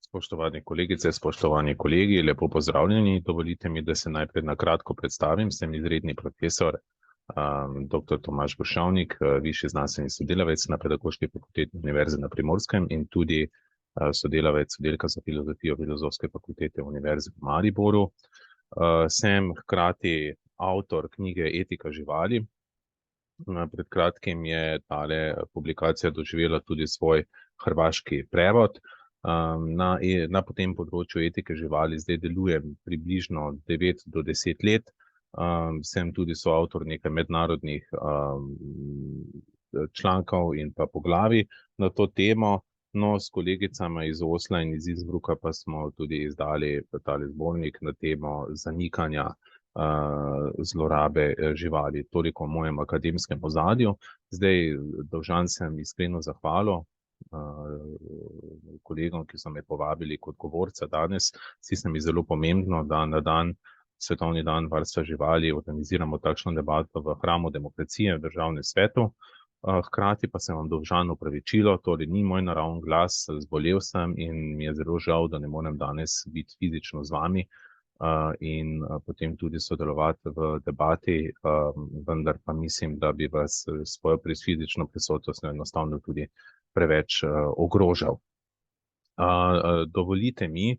Spoštovane kolegice, spoštovani kolegi, lepo pozdravljeni. Dovolite mi, da se najprej na kratko predstavim. Sem izredni profesor, dr. Tomaž Grošovnik, višji znanstveni sodelavec na Pedagoški fakulteti Univerze na Primorskem in tudi sodelavec oddelka za filozofijo Filozofske fakultete Univerze v Mariboru. Sem hkrati avtor knjige Etika živali. Pred kratkim je tale publikacija doživela tudi svoj hrvaški prevod. Na tem področju etike živali zdaj delujem približno 9 do 10 let. Sem tudi soavtor nekaj mednarodnih člankov in pa poglavij na to temo. No, s kolegicama iz Osla in iz Innsbrucka pa smo tudi izdali tale zbornik na temo zanikanja zlorabe živali. Toliko o mojem akademskem ozadju. Zdaj dolžan sem iskreno zahvalo kolegom, ki so me povabili kot govorca danes. Zdi se mi zelo pomembno, da na Svetovni dan varstva živali organiziramo takšno debato v hramu demokracije v Državnem svetu. Hkrati pa sem vam dolžan opravičilo, torej ni moj naravni glas, zbolel sem in mi je zelo žal, da ne morem danes biti fizično z vami in potem tudi sodelovati v debati, vendar pa mislim, da bi vas svojo fizično prisotnostjo enostavno tudi preveč ogrožal. Dovolite mi,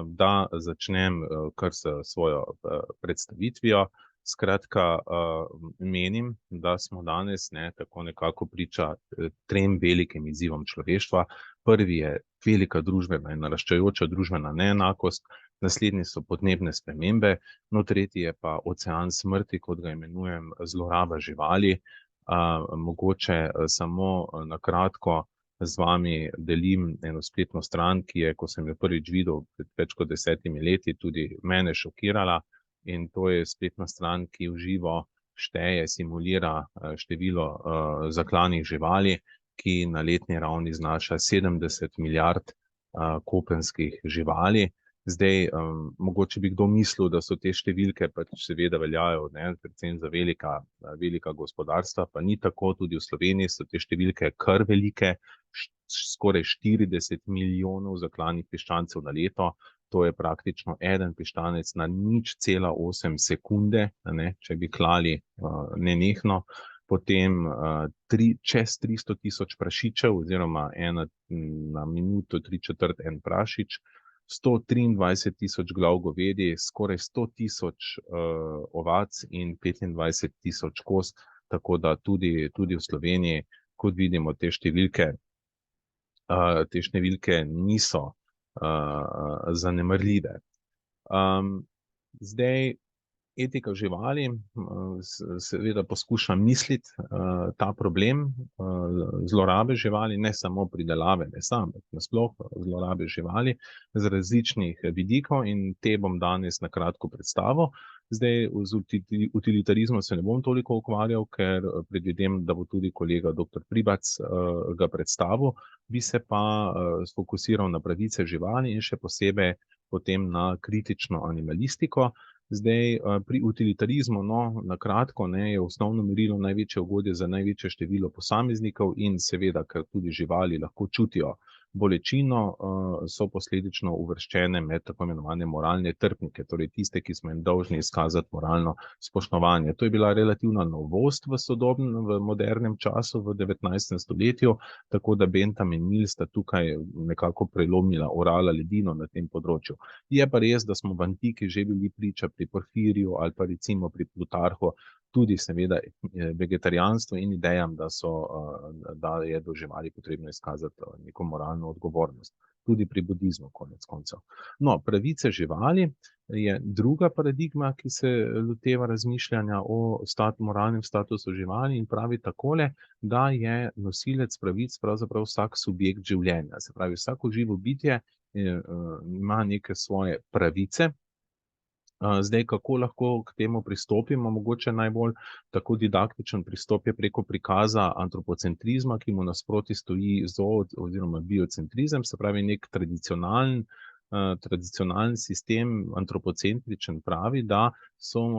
da začnem kar s svojo predstavitvijo. Skratka, menim, da smo danes tako nekako priča trem velikim izzivom človeštva. Prvi je velika družbena in naraščajoča družbena neenakost, naslednji so podnebne spremembe, no tretji je pa ocean smrti, kot ga imenujem, zloraba živali. Mogoče samo na kratko z vami delim eno spletno stran, ki je, ko sem jo prvič videl pred več kot 10 leti, tudi mene šokirala, in to je spletna stran, ki v živo šteje, simulira število zaklanih živali, ki na letni ravni znaša 70 milijard kopenskih živali. Zdaj, mogoče bi kdo mislil, da so te številke pač seveda veljajo, predvsem za velika gospodarstva, pa ni tako. Tudi v Sloveniji so te številke kar velike, skoraj 40 milijonov zaklanih piščancev na leto. To je praktično eden piščanec na 0,8 sekunde, če bi klali nenehno. Potem čez 300 tisoč prašičev, oziroma na minuto 3/4 en prašič, 123 tisoč glav govedi, skoraj 100 tisoč ovac in 25 tisoč koz, tako da tudi v Sloveniji, kot vidimo, te številke niso zanemarljive. Zdaj, etika živali seveda poskuša misliti ta problem zlorabe živali, ne samo pridelave mesa, ampak nasploh zlorabe živali z različnih vidikov, in te bom danes na kratko predstavil. Zdaj, z utilitarizmom se ne bom toliko ukvarjal, ker predvidevam, da bo tudi kolega dr. Pribac ga predstavil, bi se pa sfokusiral na pravice živali in še posebej potem na kritično animalistiko. Zdaj, pri utilitarizmu, na kratko, je osnovno merilo največje ugodje za največje število posameznikov in seveda, ker tudi živali lahko čutijo bolečino, so posledično uvrščene med tako imenovane moralne trpnike, torej tiste, ki smo jim dolžni izkazati moralno spoštovanje. To je bila relativna novost v modernem času, v 19. stoletju, tako da Bentham in Mill sta tukaj nekako prelomila orala ledino na tem področju. Je pa res, da smo v antiki že bili priča pri Porfiriju ali pa recimo pri Plutarhu tudi seveda vegetarijanstvo in idejam, da je do živali potrebno izkazati neko moralno odgovornost. Tudi pri budizmu, konec koncev. No, pravice živali je druga paradigma, ki se loteva razmišljanja o moralnem statusu živali in pravi takole, da je nosilec pravic pravzaprav vsak subjekt življenja. Se pravi, vsako živo bitje ima neke svoje pravice. Zdaj, kako lahko k temu pristopimo? Mogoče najbolj tako didaktičen pristop je preko prikaza antropocentrizma, ki mu nasproti stoji oziroma biocentrizem, se pravi nek tradicionalen tradicionalni sistem, antropocentričen, pravi, da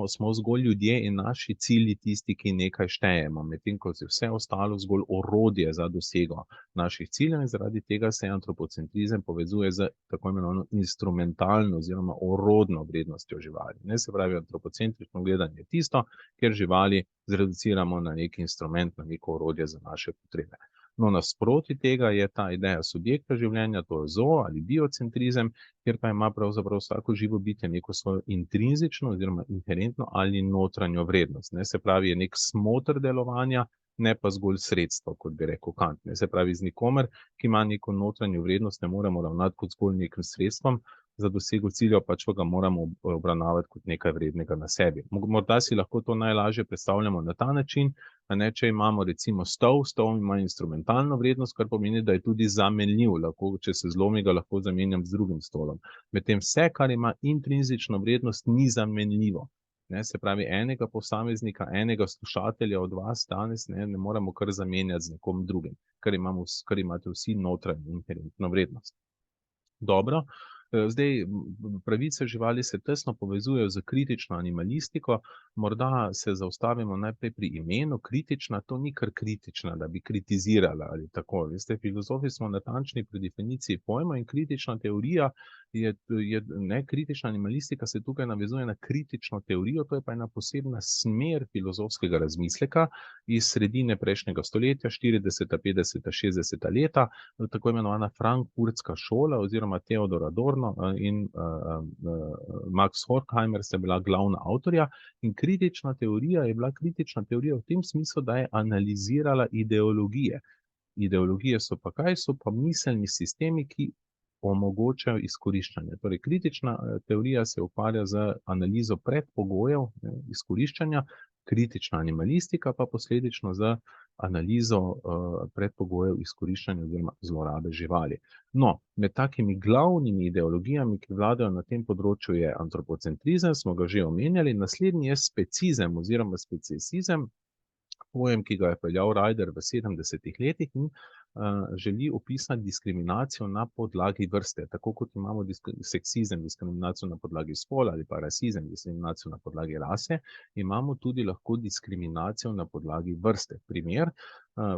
smo zgolj ljudje in naši cilji tisti, ki nekaj štejemo, medtem ko je vse ostalo zgolj orodje za dosego naših ciljev, in zaradi tega se antropocentrizem povezuje z tako imenovano instrumentalno oziroma orodno vrednostjo živali. Ne, se pravi, antropocentrično gledanje je tisto, kjer živali zreduciramo na neki instrument, na neko orodje za naše potrebe. No, nasproti tega je ta ideja subjekta življenja, to je zoo ali biocentrizem, kjer pa ima pravzaprav vsako živo bitje neko svojo intrinzično oziroma inherentno ali notranjo vrednost. Ne, se pravi, je nek smoter delovanja, ne pa zgolj sredstvo, kot bi rekel Kant. Ne, se pravi, z nikomer, ki ima neko notranjo vrednost, ne moremo ravnati kot zgolj nekim sredstvom za dosego ciljev, pač pa ga moramo obravnavati kot nekaj vrednega na sebi. Morda si lahko to najlažje predstavljamo na ta način, ne, če imamo recimo stol ima instrumentalno vrednost, kar pomeni, da je tudi zamenljiv, lahko, če se zlomi, ga lahko zamenjam z drugim stolom. Medtem vse, kar ima intrinzično vrednost, ni zamenljivo. Ne, se pravi, enega posameznika, enega slušatelja od vas danes ne moremo kar zamenjati z nekom drugim, kar imate vsi notranjo inherentno vrednost. Dobro. Zdaj, pravice živali se tesno povezujejo z kritično animalistiko, morda se zaustavimo najprej pri imenu kritična, to ni kar kritična, da bi kritizirala ali tako. Veste, filozofi smo natančni pri definiciji pojma in kritična teorija kritična animalistika se tukaj navezuje na kritično teorijo, to je pa ena posebna smer filozofskega razmisleka iz sredine prejšnjega stoletja, 40., 50., 60. leta, tako imenovana frankfurtska šola oziroma Theodor Adorno in Max Horkheimer sta bila glavna avtorja, in kritična teorija je bila kritična teorija v tem smislu, da je analizirala ideologije. Ideologije so pa kaj? So pa miselni sistemi, ki omogočajo izkoriščanje. Torej, kritična teorija se ukvarja z analizo predpogojev izkoriščanja, kritična animalistika pa posledično z analizo predpogojev izkoriščanja oziroma zlorabe živali. No, med takimi glavnimi ideologijami, ki vladajo na tem področju, je antropocentrizem, smo ga že omenjali, naslednji je specizem oziroma speciesizem, pojem, ki ga je peljal Ryder v 70. letih in želi opisati diskriminacijo na podlagi vrste. Tako kot imamo seksizem, diskriminacijo na podlagi spola ali pa rasizem, diskriminacijo na podlagi rase, imamo tudi lahko diskriminacijo na podlagi vrste. Primer,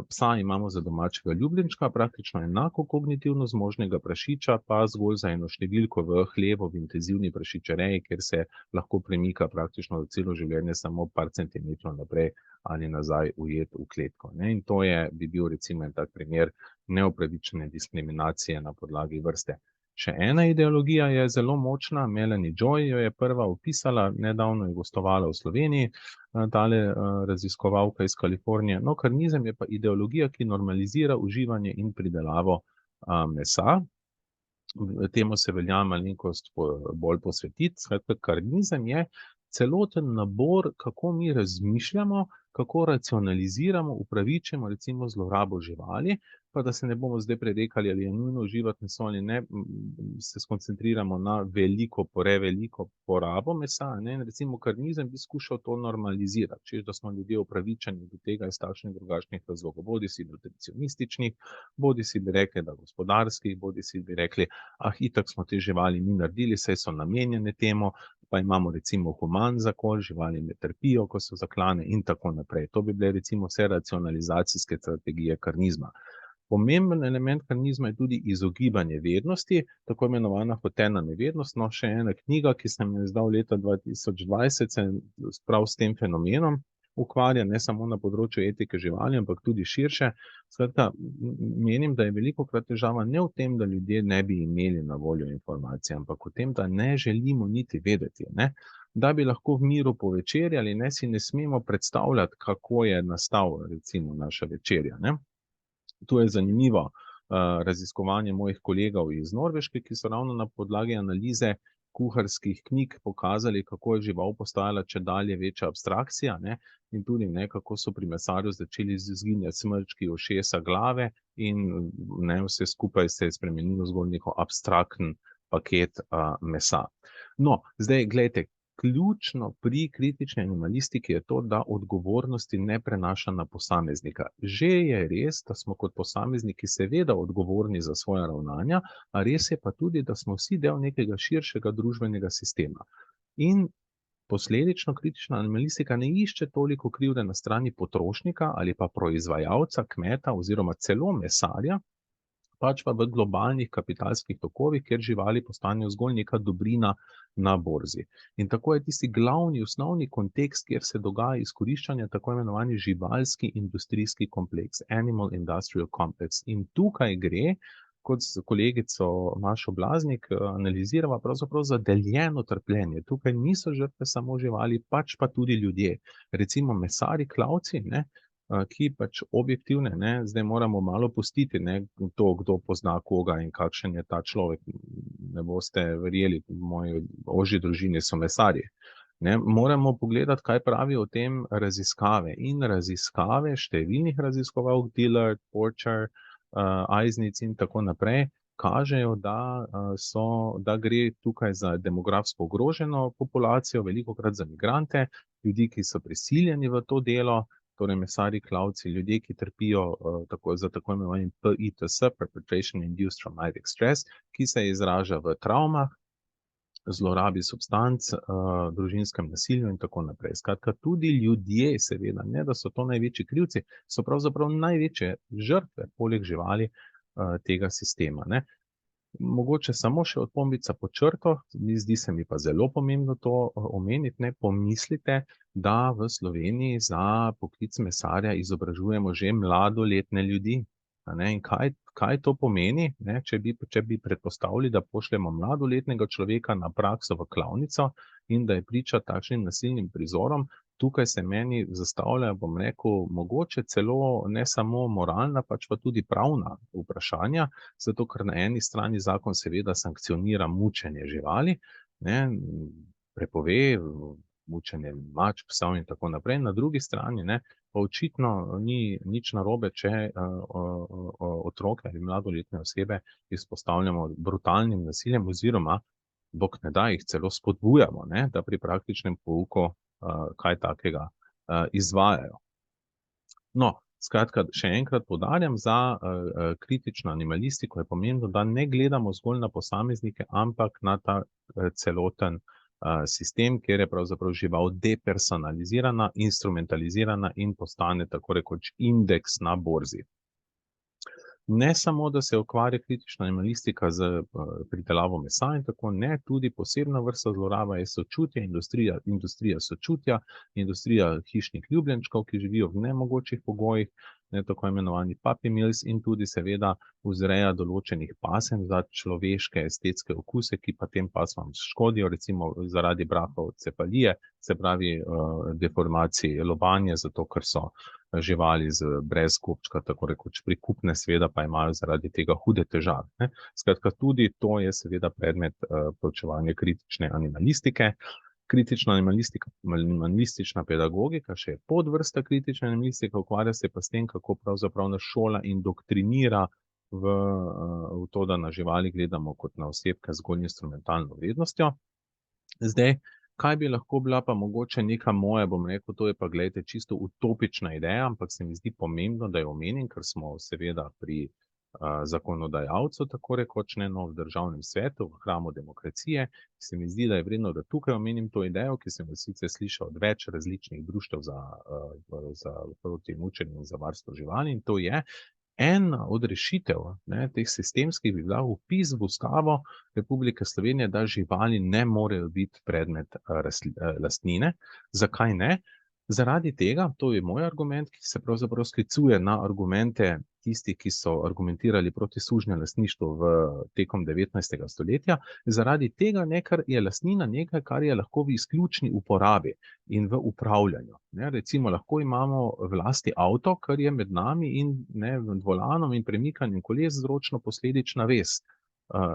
psa imamo za domačega ljubljenčka, praktično enako kognitivno zmožnega prašiča, pa zgolj za eno številko v hlevu v intenzivni prašičereji, kjer se lahko premika praktično celo življenje samo par centimetrov naprej ali nazaj ujet v kletko. In to bi bil recimo tak primer neupravičene diskriminacije na podlagi vrste. Še ena ideologija je zelo močna, Melanie Joy jo je prva opisala, nedavno je gostovala v Sloveniji, tale raziskovalka iz Kalifornije. No, karnizem je pa ideologija, ki normalizira uživanje in pridelavo mesa. Temu se velja malenkost bolj posvetiti. Skratka, karnizem je celoten nabor, kako mi razmišljamo, kako racionaliziramo, upravičimo recimo zlorabo živali, pa da se ne bomo zdaj prerekali, ali je nujno uživati meso ali ne, se skoncentriramo na preveliko porabo mesa, ne, in recimo karnizem bi skušal to normalizirati, češ da smo ljudje upravičeni do tega iz takšnih drugačnih razlogov, bodi si nutricionističnih, bodi si bi rekli, da gospodarskih, bodi si bi rekli, itak smo te živali mi naredili, saj so namenjene temu, pa imamo recimo human zakol, živali ne trpijo, ko so zaklane in tako naprej. To bi bile recimo vse racionalizacijske strategije karnizma. Pomemben element karnizma je tudi izogibanje vednosti, tako imenovana hotena nevednost. No, še ena knjiga, ki sem jo izdal leta 2020, se prav s tem fenomenom ukvarja, ne samo na področju etike živali, ampak tudi širše. Skratka, menim, da je velikokrat težava ne v tem, da ljudje ne bi imeli na voljo informacije, ampak v tem, da ne želimo niti vedeti, ne? Da bi lahko v miru povečerjali, ne, si ne smemo predstavljati, kako je nastal recimo naša večerja, ne? Tu je zanimivo raziskovanje mojih kolegov iz Norveške, ki so ravno na podlagi analize kuharskih knjig pokazali, kako je žival postajala čedalje večja abstrakcija, ne, in tudi ne, kako so pri mesarju začeli izginjati smrčki, ušesa, glave in ne, vse skupaj se je spremenilo zgolj neko abstrakten paket mesa. No, zdaj, gledajte, ključno pri kritični animalistiki je to, da odgovornosti ne prenaša na posameznika. Že je res, da smo kot posamezniki seveda odgovorni za svoja ravnanja, a res je pa tudi, da smo vsi del nekega širšega družbenega sistema. In posledično kritična animalistika ne išče toliko krivde na strani potrošnika ali pa proizvajalca, kmeta oziroma celo mesarja, pač pa v globalnih kapitalskih tokovih, kjer živali postanejo zgolj neka dobrina na borzi. In tako je tisti glavni, osnovni kontekst, kjer se dogaja izkoriščanje, tako imenovani živalski industrijski kompleks, Animal Industrial Complex. In tukaj gre, kot s kolegico Mašo Blaznik analizirava, pravzaprav za deljeno trpljenje. Tukaj niso žrtve samo živali, pač pa tudi ljudje. Recimo mesari, klavci, ki pač objektivne, zdaj moramo malo pustiti, to, kdo pozna koga in kakšen je ta človek. Ne boste verjeli, v moji ožji družini so mesarji. Moramo pogledati, kaj pravijo o tem raziskave. In raziskave številnih raziskovalk, Dillard, Porcher, Eisnitz in tako naprej, kažejo, da gre tukaj za demografsko ogroženo populacijo, velikokrat za migrante, ljudi, ki so prisiljeni v to delo, torej mesari, klavci, ljudje, ki trpijo za tako imenovanim PITS, Perpetration Induced Traumatic Stress, ki se izraža v travmah, zlorabi substanc, družinskem nasilju in tako naprej. Skratka, tudi ljudje, seveda, ne da so to največji krivci, so pravzaprav največje žrtve, poleg živali, tega sistema. Mogoče samo še odpombica pod črto, zdi se mi pa zelo pomembno to omeniti, pomislite, da v Sloveniji za poklic mesarja izobražujemo že mladoletne ljudi. In kaj to pomeni, če bi predpostavili, da pošljemo mladoletnega človeka na prakso v klavnico in da je priča takšnim nasilnim prizorom. Tukaj se meni zastavlja, bom rekel, mogoče celo ne samo moralna, pač pa tudi pravna vprašanja, zato ker na eni strani zakon seveda sankcionira mučenje živali, prepove mučenje mačk, psov in tako naprej, na drugi strani pa očitno ni nič narobe, če otroke ali mladoletne osebe izpostavljamo brutalnim nasiljem oziroma, bog ne da, jih celo spodbujamo, da pri praktičnem pouku kaj takega izvajajo. No, skratka, še enkrat poudarjam, za kritično animalistiko je pomembno, da ne gledamo zgolj na posameznike, ampak na ta celoten sistem, kjer je pravzaprav žival depersonalizirana, instrumentalizirana in postane tako rekoč indeks na borzi. Ne samo, da se ukvarja kritična animalistika z pridelavo mesa in tako, ne, tudi posebna vrsta zloraba je sočutje, industrija sočutja, industrija hišnih ljubljenčkov, ki živijo v nemogočih pogojih, tako imenovani puppy mills, in tudi seveda vzreja določenih pasem za človeške estetske okuse, ki pa tem pasmam škodijo, recimo zaradi brahocefalije, se pravi deformacij lobanje, zato ker so živali brez kupčka, tako rekoč prikupne, seveda pa imajo zaradi tega hude težave. Skratka, tudi to je seveda predmet proučevanja kritične animalistike. Kritična animalistična pedagogika, še je podvrsta kritične animalistike, ukvarja se pa s tem, kako pravzaprav nas šola indoktrinira v to, da na živali gledamo kot na osebke z zgolj instrumentalno vrednostjo. Zdaj, kaj bi lahko bila pa mogoče neka moja, bom rekel, to je pa, gledajte, čisto utopična ideja, ampak se mi zdi pomembno, da jo omenim, ker smo seveda pri zakonodajalcu, tako rekoč, v državnem svetu, v hramu demokracije. Se mi zdi, da je vredno, da tukaj omenim to idejo, ki sem jo sicer slišal od več različnih društev za proti mučenju in za varstvo živali, in to je, ena od rešitev teh sistemskih bi bila vpis v Ustavo Republike Slovenije, da živali ne morejo biti predmet lastnine. Zakaj ne? Zaradi tega, to je moj argument, ki se pravzaprav sklicuje na argumente tistih, ki so argumentirali proti sužnjelastništvu tekom 19. stoletja, zaradi tega, ker je lastnina nekaj, kar je lahko v izključni uporabi in v upravljanju. Recimo, lahko imamo v lasti avto, kar je med nami in med volanom in premikanjem koles zročno posledična vez.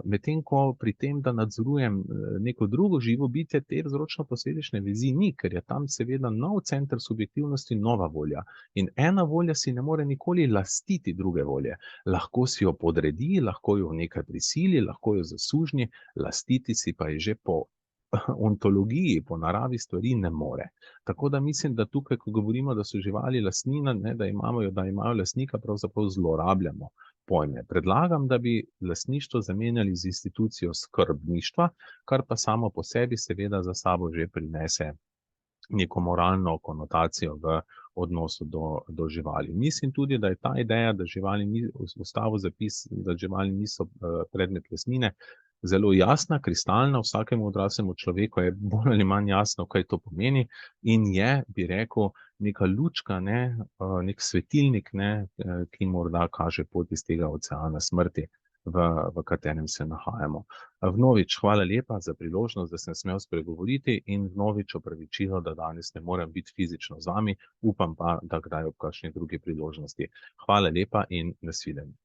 Medtem ko pri tem, da nadzorujem neko drugo živo bitje, te vzročno posledične vezi ni, ker je tam seveda nov center subjektivnosti, nova volja. In ena volja si ne more nikoli lastiti druge volje. Lahko si jo podredi, lahko jo nekaj prisili, lahko jo zasužnji, lastiti si pa je že po ontologiji, po naravi stvari ne more. Tako da mislim, da tukaj, ko govorimo, da so živali lastnina, ne, da imajo lastnika, pravzaprav zlorabljamo pojme. Predlagam, da bi lastništvo zamenjali z institucijo skrbništva, kar pa samo po sebi seveda za sabo že prinese neko moralno konotacijo v odnosu do živali. Mislim tudi, da je ta ideja, da ustavo zapis, da živali niso predmet lastnine, zelo jasna, kristalna, vsakemu odraslemu človeku je bolj ali manj jasno, kaj to pomeni in je, bi rekel, neka lučka, ne, nek svetilnik, ne, ki morda kaže pot iz tega oceana smrti, v katerem se nahajamo. Vnovič, hvala lepa za priložnost, da sem smel spregovoriti in vnovič opravičilo, da danes ne morem biti fizično z vami, upam pa, da kdaj ob kakšni drugi priložnosti. Hvala lepa in nasvidenje.